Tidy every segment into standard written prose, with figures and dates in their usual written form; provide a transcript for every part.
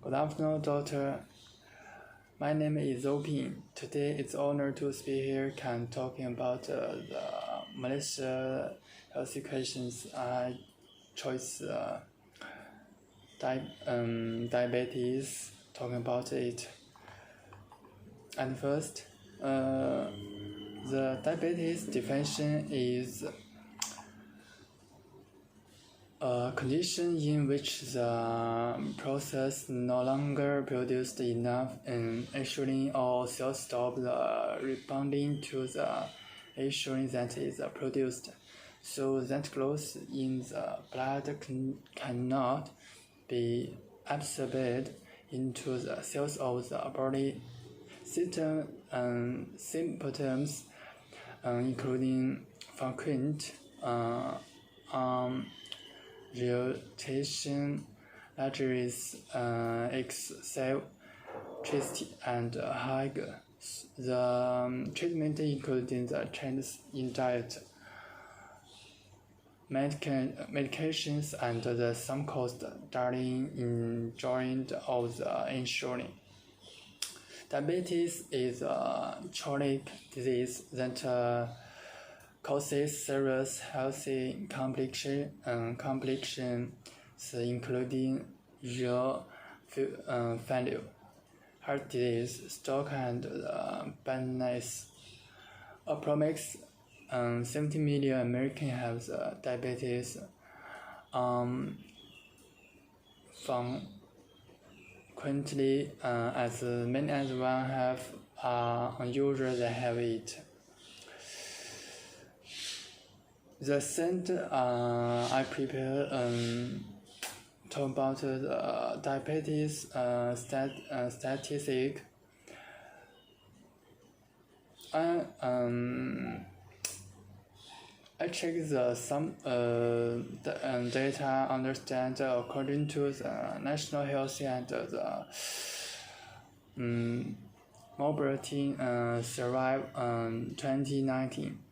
Good afternoon, doctor. My name is Zopin. Today it's an honor to speak here and talking about the Malaysia health questions. I choose diabetes, talking about it. And first, the diabetes definition is a condition in which the process no longer produced enough insulin or cells stop responding to the insulin that is produced, so that growth in the blood cannot be absorbed into the cells of the body. Symptoms including frequent irritation, laryngitis, excessive chest and high. The treatment including the changes in diet, medications, and the some cost during enjoyment of the insulin. Diabetes is a chronic disease that causes serious health complications, including renal failure, heart disease, stroke, and blindness. Approximately 70 million Americans have diabetes. Frequently, as many as one have unusual they have it. The center I prepare talk about the diabetes statistic. I check some data understand according to the National Health and the Mobility Survey 2019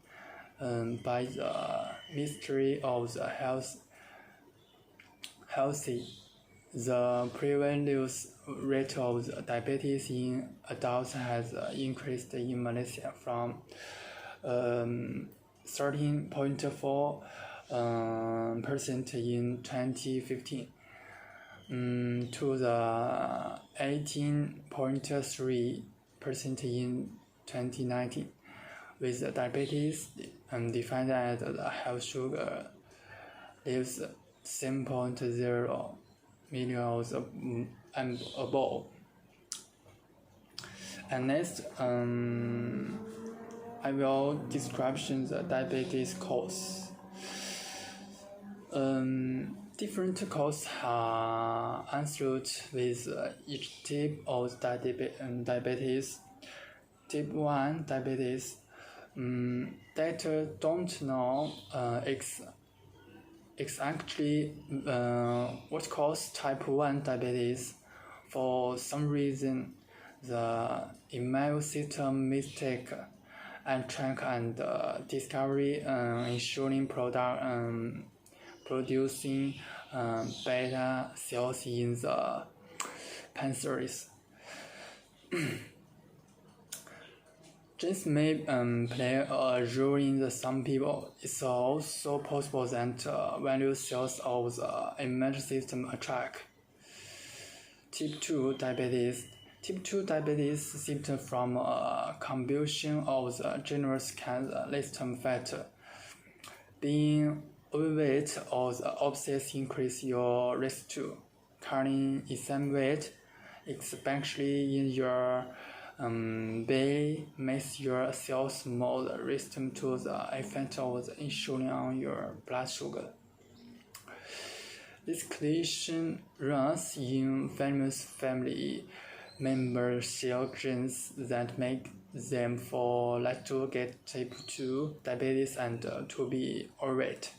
by the Ministry of the Healthy. The prevalence rate of the diabetes in adults has increased in Malaysia from 13.4% in 2015 to the 18.3% in 2019, with diabetes defined as the health sugar levels 7.0 milligrams and above. And next, I will describe the diabetes cause. Different causes are answered with each type of diabetes. Type 1 diabetes. Doctors don't know exactly what causes type 1 diabetes. For some reason, the immune system mistake and track and discovery insulin product producing beta cells in the pancreas. Genes may play a role in some people. It's also possible that value cells of the immune system attract. Type 2 diabetes. Type 2 diabetes symptoms from a combustion of the generous lystum fat. Being overweight or the obsess increase your risk to carrying exam weight, especially in your belly, makes your cells more resistant to the effect of the insulin on your blood sugar. This condition runs in family members share genes that make them fall likely to get type 2 diabetes and to be overweight.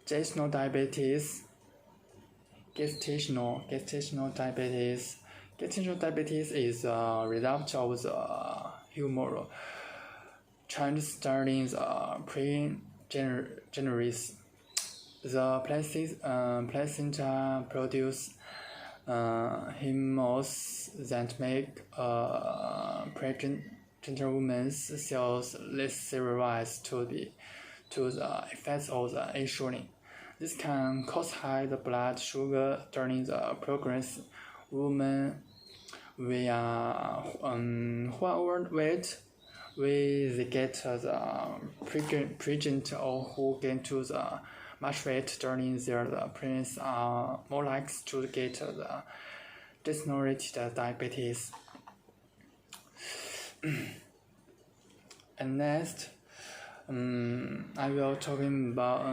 Gestational diabetes. Gestational diabetes. Gestational diabetes is a result of the humoral change starting the pre-generis. The placenta produce hormones that make pregnant women's cells less sensitive to the effects of the insulin. This can cause high blood sugar during the pregnancy. Women with overweight, they get the pregnant or who gain to the much weight during their pregnancy are more likely to get the degenerative diabetes. And next, I will talking about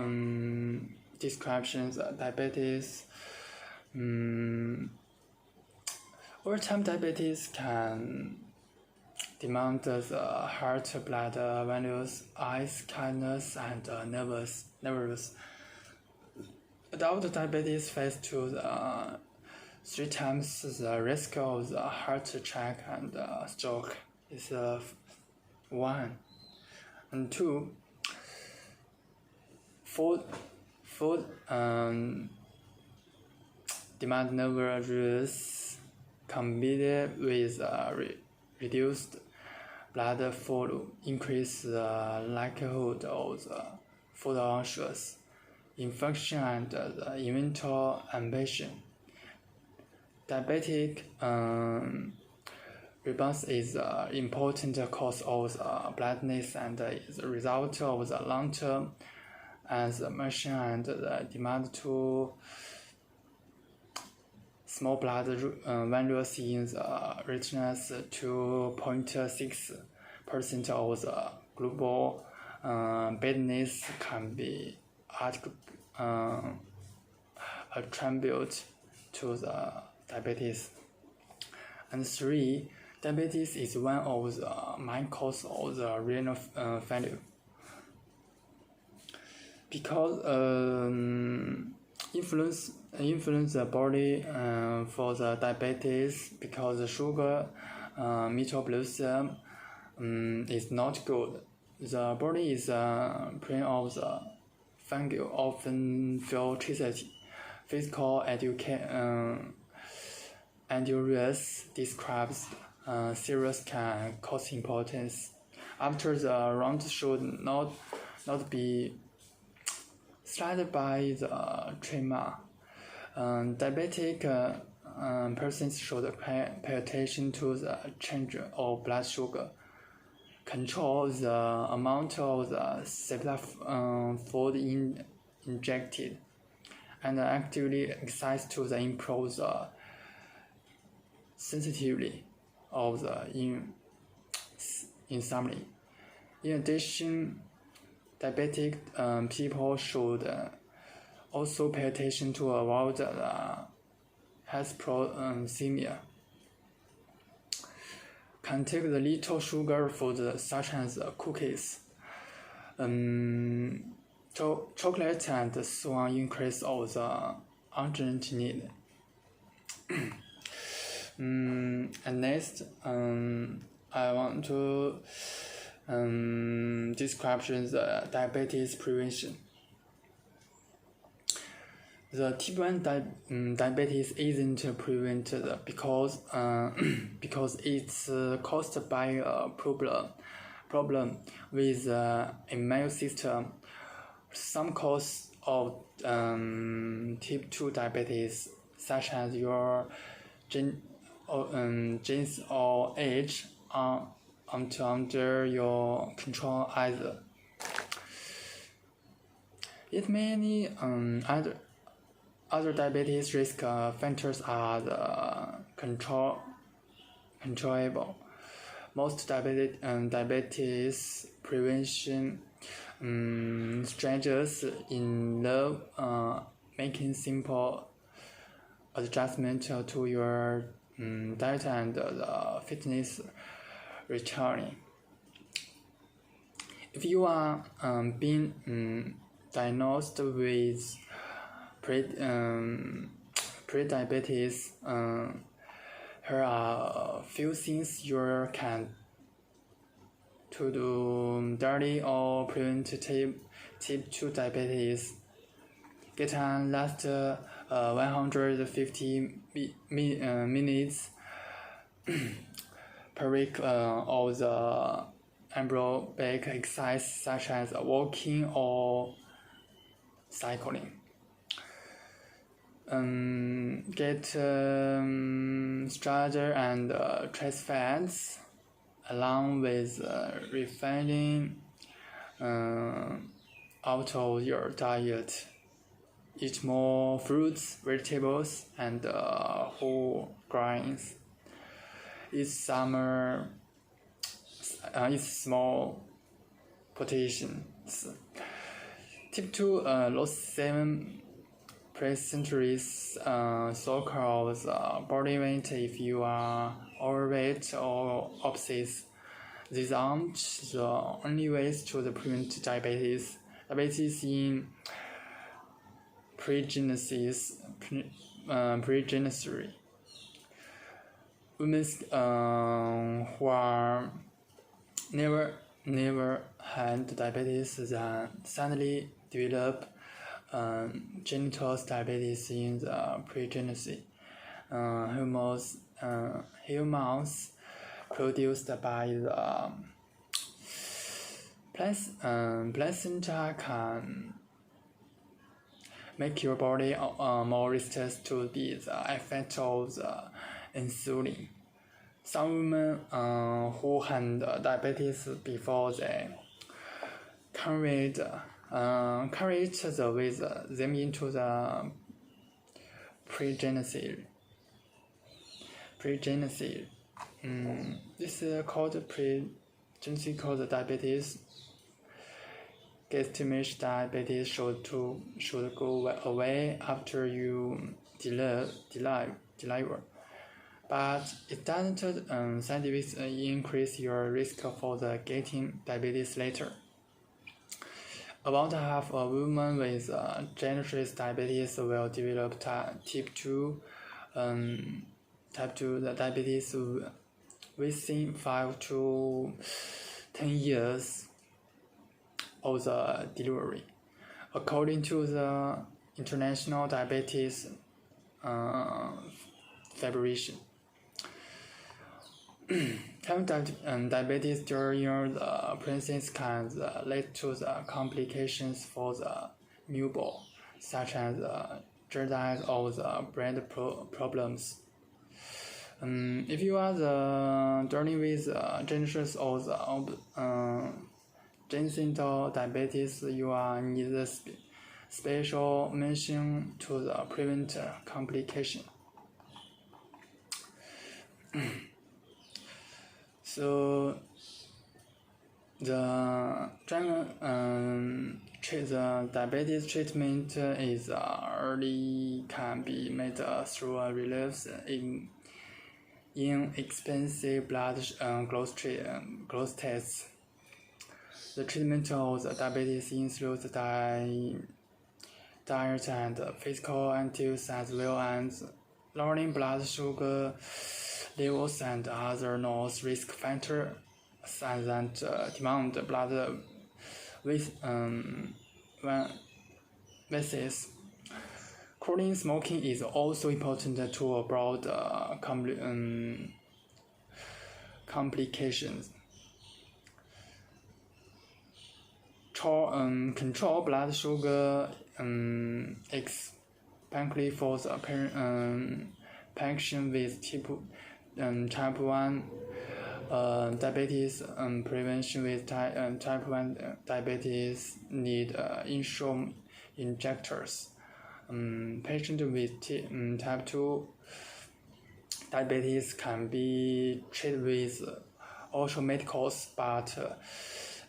descriptions of diabetes. Over-time diabetes can demand the heart, blood values, eyes, kidneys, and nerves. Adult diabetes face to the 3 times the risk of the heart attack and stroke. Is 1 and 2. Food demand nerves combined with reduced blood flow increase the likelihood of the food ulcers, infection, and the eventual amputation. Diabetic response is an important cause of the blindness and is a result of the long-term inflammation and the demand to small blood values in the retinas. 2.6% of the global badness can be attributed to the diabetes. And 3, diabetes is one of the main causes of the renal failure. Because influence the body for the diabetes, because the sugar metabolism is not good. The body is prone of the fungal, often feel toxicity. Physical endurance describes serious can cause importance. After the round should not be started by the trauma. Diabetic persons should pay attention to the change of blood sugar, control the amount of the food injected, and actively exercise to improve the sensitivity of the insulin. In addition, diabetic people should also pay attention to avoid hypoglycemia. Can take the little sugar food such as cookies, chocolate, and so on increase of the urgent need. And next, I want to describe the diabetes prevention. The type 1 diabetes isn't prevented because it's caused by a problem with the immune system. Some cause of type 2 diabetes, such as your genes or age, are under your control either. Yet many other diabetes risk factors are controllable. Most diabetes prevention strategies involve making simple adjustment to your diet and fitness returning. If you are being diagnosed with pre-diabetes, here are a few things you can to do daily or prevent type 2 diabetes. Get an last 150 minutes per week of the aerobic exercise such as walking or cycling. Get starter and trans fats along with refining out of your diet. Eat more fruits, vegetables, and whole grains. Eat small portions. Tip 2: lose 7 percentages so-called body weight if you are overweight or obese. These aren't the only ways to prevent diabetes. Diabetes in pregnancy. Women who are never had diabetes then suddenly develop genital diabetes in the pregnancy. Hormones produced by the placenta can make your body more resistant to the effect of the insulin. Some women who had diabetes before they carried with them into the pregnancy. This is called pregnancy called diabetes. Gestational diabetes should go away after you deliver, but it doesn't scientifically increase your risk for getting diabetes later. About half of women with gestational diabetes will develop type 2 diabetes within 5 to 10 years of the delivery, according to the International Diabetes Federation. Having diabetes during the pregnancy can lead to the complications for the newborn, such as jaundice or the brain problems. If you are dealing with gestational or the gestational diabetes, you are need special mention to prevent complication. So the diabetes treatment is early can be made through a relief in inexpensive blood glucose tests. The treatment of the diabetes includes diet and physical activities as well as lowering blood sugar levels and other non-risk factors that demand blood vessels. Quitting smoking is also important to avoid complications. Control blood sugar especially for the patient with type 1 diabetes. Prevention with type 1 diabetes need insulin injectors. Patients with type 2 diabetes can be treated with medicines, but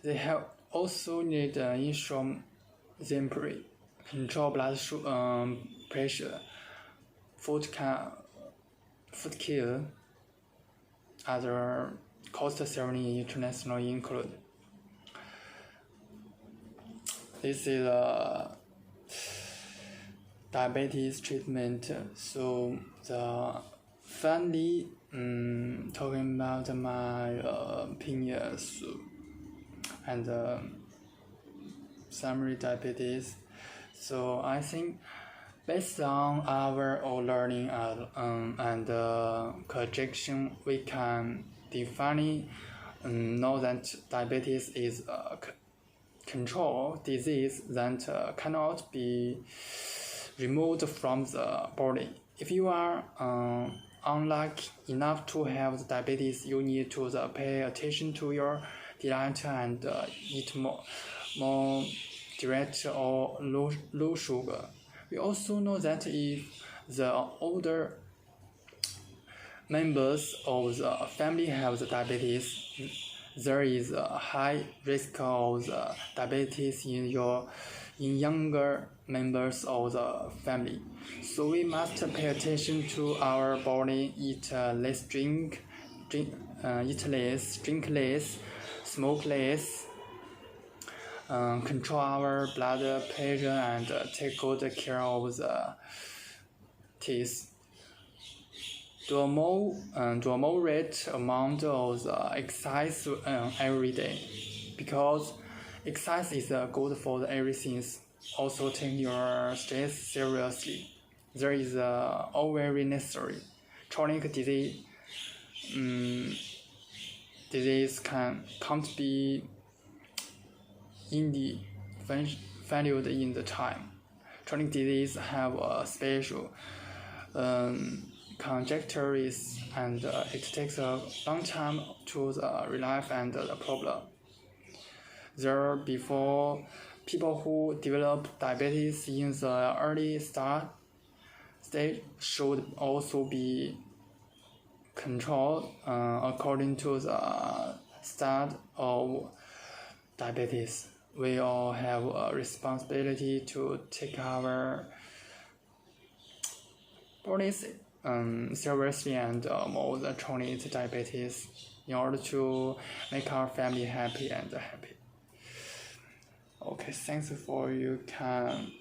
they have also need insulin therapy, control blood pressure, foot care, other cost-saving international include. This is diabetes treatment. So finally, talking about my opinions and summary diabetes. So I think Based on our own learning and projection, we can definitely know that diabetes is a control disease that cannot be removed from the body. If you are unlucky enough to have diabetes, you need to pay attention to your diet and eat more direct or low sugar. We also know that if the older members of the family have the diabetes, there is a high risk of the diabetes in younger members of the family. So we must pay attention to our body, eat less, drink less, smoke less, control our blood pressure, and take good care of the teeth. Do a moderate amount of the exercise every day, because exercise is good for everything. Also take your stress seriously. There is all very necessary. Chronic disease can't be valued in the time. Chronic disease have a special conjectures, and it takes a long time to relieve and the problem. Therefore, people who develop diabetes in the early stage should also be controlled according to the start of diabetes. We all have a responsibility to take our bodies seriously and monitor diabetes in order to make our family happy and happy. Okay, thanks for you can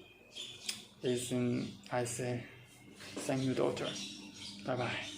listen. I say thank you, doctor. Bye bye.